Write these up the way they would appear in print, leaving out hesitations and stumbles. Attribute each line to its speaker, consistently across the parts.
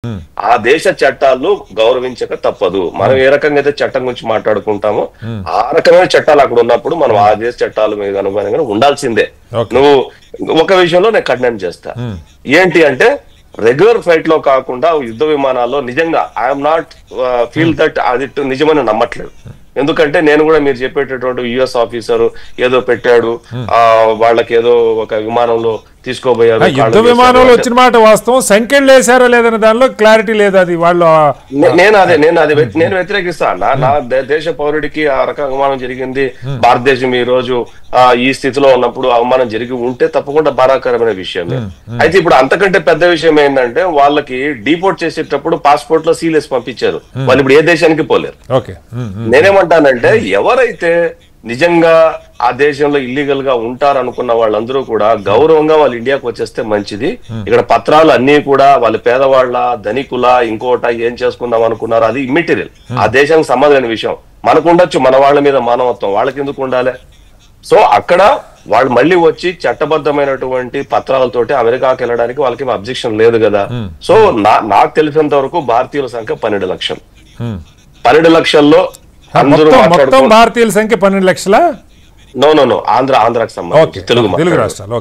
Speaker 1: ఆ దేశ చట్టాలు గౌరవించక తప్పదు. మనం ఏ రకంగా అయితే చట్టం గురించి మాట్లాడుకుంటామో ఆ రకమైన చట్టాలు అక్కడ ఉన్నప్పుడు మనం ఆ దేశ చట్టాల మీద అనుగుణంగా ఉండాల్సిందే. నువ్వు ఒక విషయంలో నేను కండెమ్ చేస్తా, ఏంటి అంటే రెగ్యులర్ ఫ్లైట్ లో కాకుండా యుద్ధ విమానాల్లో నిజంగా ఐఎమ్ నాట్ ఫీల్ దట్ అది నిజమని నమ్మట్లేదు. ఎందుకంటే నేను కూడా మీరు చెప్పేటటువంటి యుఎస్ ఆఫీసర్ ఏదో పెట్టాడు, వాళ్ళకి ఏదో ఒక విమానంలో తీసుకోబోయారు.
Speaker 2: యుద్ధ విమానంలో వచ్చిన మాట వాస్తవం, సంఖ్యలు వేసారో లేదనే దానిలో క్లారిటీ లేదు. అది వాళ్ళు
Speaker 1: నేను వ్యతిరేకిస్తా. నా దేశ పౌరుడికి ఆ రకం అవమానం జరిగింది, భారతదేశం ఈ రోజు ఈ స్థితిలో ఉన్నప్పుడు అవమానం జరిగి ఉంటే తప్పకుండా బాధాకరమైన విషయమే. అయితే ఇప్పుడు అంతకంటే పెద్ద విషయం ఏంటంటే వాళ్ళకి డీపోర్ట్ చేసేటప్పుడు పాస్పోర్ట్ లో సీలేసి పంపించారు. వాళ్ళు ఇప్పుడు ఏ దేశానికి పోలేరు. నేనేమంటానంటే ఎవరైతే నిజంగా ఆ దేశంలో ఇల్లీగల్ గా ఉంటారనుకున్న వాళ్ళందరూ కూడా గౌరవంగా వాళ్ళు ఇండియాకు వచ్చేస్తే మంచిది. ఇక్కడ పత్రాలు అన్ని కూడా వాళ్ళ పేదవాళ్ళ ధనికుల ఇంకోట ఏం చేసుకుందాం అనుకున్నారు, అది ఇమ్మెటీరియల్, ఆ దేశానికి సంబంధం లేని విషయం. మనకు ఉండొచ్చు మన వాళ్ళ మీద మానవత్వం, వాళ్ళకి ఎందుకు ఉండాలి? సో అక్కడ వాళ్ళు మళ్ళీ వచ్చి చట్టబద్ధమైనటువంటి పత్రాలతోటి అమెరికాకి వెళ్ళడానికి వాళ్ళకి అబ్జెక్షన్ లేదు కదా. సో నాకు తెలిసినంత వరకు భారతీయుల సంఖ్య 12 లక్షలు. 12 లక్షల్లో
Speaker 2: మొత్తం భారతీయుల సంఖ్య 12 లక్షల.
Speaker 1: నో ఆంధ్రాకి సంబంధించి తెలుగు రాష్ట్రాలు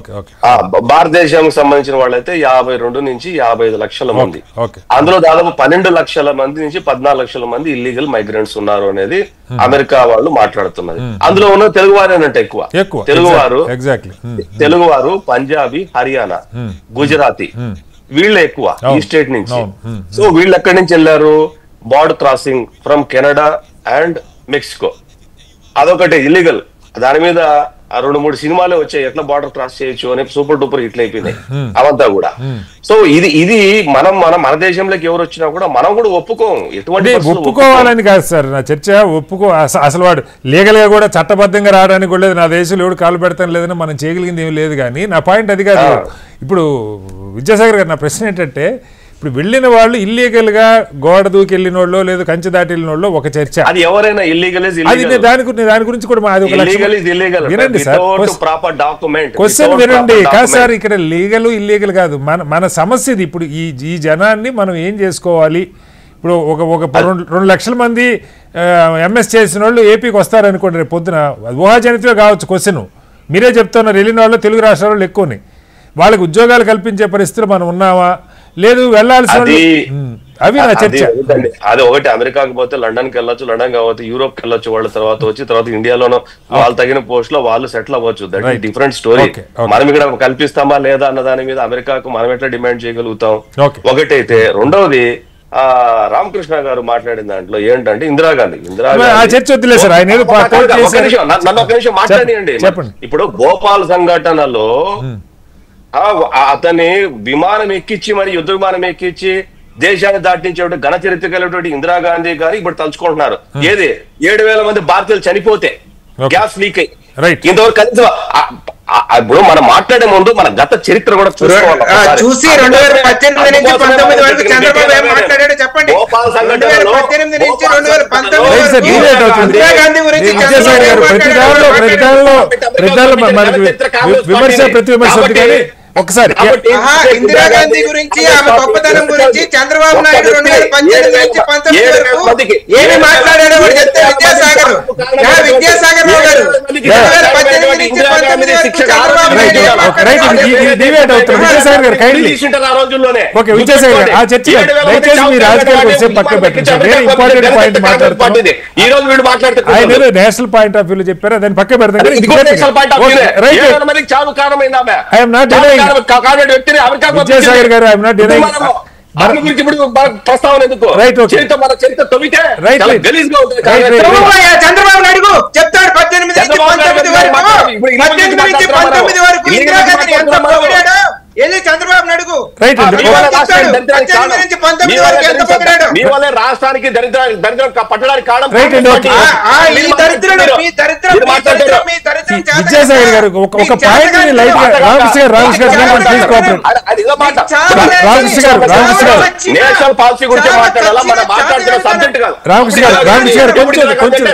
Speaker 1: భారతదేశానికి సంబంధించిన వాళ్ళైతే 52 నుంచి 55 లక్షల మంది. అందులో దాదాపు 12 లక్షల మంది నుంచి 14 లక్షల మంది ఇల్లీగల్ మైగ్రెంట్స్ ఉన్నారు అనేది అమెరికా వాళ్ళు మాట్లాడుతున్నది. అందులో ఉన్న తెలుగువారేనంటే ఎక్కువ తెలుగువారు పంజాబీ, హర్యానా, గుజరాతీ వీళ్ళు ఎక్కువ ఈ స్టేట్ నుంచి. సో వీళ్ళు ఎక్కడి నుంచి వెళ్ళారు? Border crossing from Canada and Mexico, అదొకటి ఇల్లీగల్. దాని మీద 2-3 సినిమాలే వచ్చాయి, ఎట్లా బార్డర్ క్రాస్ చేయొచ్చు అని, సూపర్ డూపర్ హిట్లు అయిపోయినాయి అవంతా కూడా. సో ఇది మన దేశంలోకి ఎవరు వచ్చినా కూడా మనం కూడా ఒప్పుకోము. ఎటువంటి
Speaker 2: ఒప్పుకోవాలని కాదు సార్ నా చర్చ. అసలు వాడు లీగల్ గా కూడా చట్టబద్ధంగా రావడానికి కూడా లేదు, నా దేశంలో ఎవడు కాలు పెడతాను లేదని మనం చేయగలిగింది ఏమి లేదు. కానీ నా పాయింట్ అది కాదు. ఇప్పుడు విద్యాసాగర్ గారు నా ప్రశ్న ఏంటంటే, ఇప్పుడు వెళ్ళిన వాళ్ళు ఇల్లీగల్ గా గోడ దూకి వెళ్ళిన వాళ్ళు లేదు కంచె దాటి వెళ్ళిన వాళ్ళు ఒక చర్చ,
Speaker 1: అది ఎవరైనా ఇల్లీగల్
Speaker 2: దాని గురించి కూడా వినండి సార్, క్వశ్చన్ వినండి. కాదు సార్, ఇక్కడ లీగల్ ఇల్లీగల్ కాదు, మన సమస్య ఇది. ఇప్పుడు ఈ జనాన్ని మనం ఏం చేసుకోవాలి? ఇప్పుడు ఒక 2 లక్షల మంది ఎంఎస్ చేసిన వాళ్ళు ఏపీకి వస్తారనుకోండి రేపు పొద్దున, ఊహాజనితమే కావచ్చు క్వశ్చన్. మీరే చెప్తున్నారు వెళ్ళిన వాళ్ళు తెలుగు రాష్ట్రాల వాళ్ళు ఎక్కువని, వాళ్ళకి ఉద్యోగాలు కల్పించే పరిస్థితులు మనం ఉన్నావా లేదు? వెళ్లాల్సిన అవి నా చర్చ.
Speaker 1: అది ఒకటి, అమెరికాకి పోతే లండన్ కి వెళ్ళొచ్చు, లండన్ కాకపోతే యూరోప్ కి వెళ్ళొచ్చు, వాళ్ళ తర్వాత ఇండియాలోనో వాళ్ళు తగిన పోస్ట్ లో వాళ్ళు సెటిల్ అవ్వచ్చు. That is different story. మనం ఇక్కడ కల్పిస్తామా లేదా అన్న దాని మీద అమెరికాకు మనం ఎట్లా డిమాండ్ చేయగలుగుతాం? ఒకటైతే. రెండవది రామకృష్ణ గారు మాట్లాడిన దాంట్లో ఏంటంటే ఇందిరాగాంధీ నన్ను ఒక నిమిషం మాట్లాడియండి. ఇప్పుడు భోపాల్ సంఘటనలో అతని విమానం ఎక్కించి మరి యుద్ధ విమానం ఎక్కించి దేశాన్ని దాటించేటువంటి ఘన చరిత్ర కలిగినటువంటి ఇందిరాగాంధీ గారు ఇప్పుడు తలుచుకుంటున్నారు. ఏది 7,000 మంది భారతీయులు చనిపోతే గ్యాస్ లీక్ అయ్యి ఇంతవరకు కనీసం ఇప్పుడు మనం మాట్లాడే ముందు మన గత చరిత్ర కూడా చూసుకోవాలి.
Speaker 3: 2018 నుంచి 19 వరకు చంద్రబాబు ఏం మాట్లాడాడో చెప్పండి. 2018 నుంచి 2019 ఇందిరాగాంధీ గురించి
Speaker 2: ఒకసారి
Speaker 3: ఇందిరాగాంధీ గురించి ఆమె గొప్పతనం గురించి చంద్రబాబు నాయుడు 2018 నుంచి 19 వరకు ఏమి మాట్లాడాడో కూడా చెప్తే విద్యాసాగర్ రావు గారు 2018 నుంచి 19 వరకు Chandrababu Naidu
Speaker 2: national point of view చెప్పారు, దాన్ని పక్క పెడతాం. విద్యాసాగర్ గారు
Speaker 1: ప్రస్తావన ఎందుకు?
Speaker 3: చంద్రబాబు నాయుడు చెప్తాడు 18 నుంచి 19 వరకు ఇందిరాగాంధీ ఎంత పొగిడాడో ఏది చంద్రబాబు నాయుడు
Speaker 1: మీ వల్ల రాష్ట్రానికి దరిద్రం పట్టడానికి కారణం.
Speaker 2: విద్యాసాగర్ గారు ఒక పాయింట్
Speaker 1: నేషనల్ పాలసీ గురించి మాట్లాడాలా, మనం మాట్లాడుతున్న సబ్జెక్ట్ కాదు.
Speaker 2: రామకృష్ణ గారు కొంచెం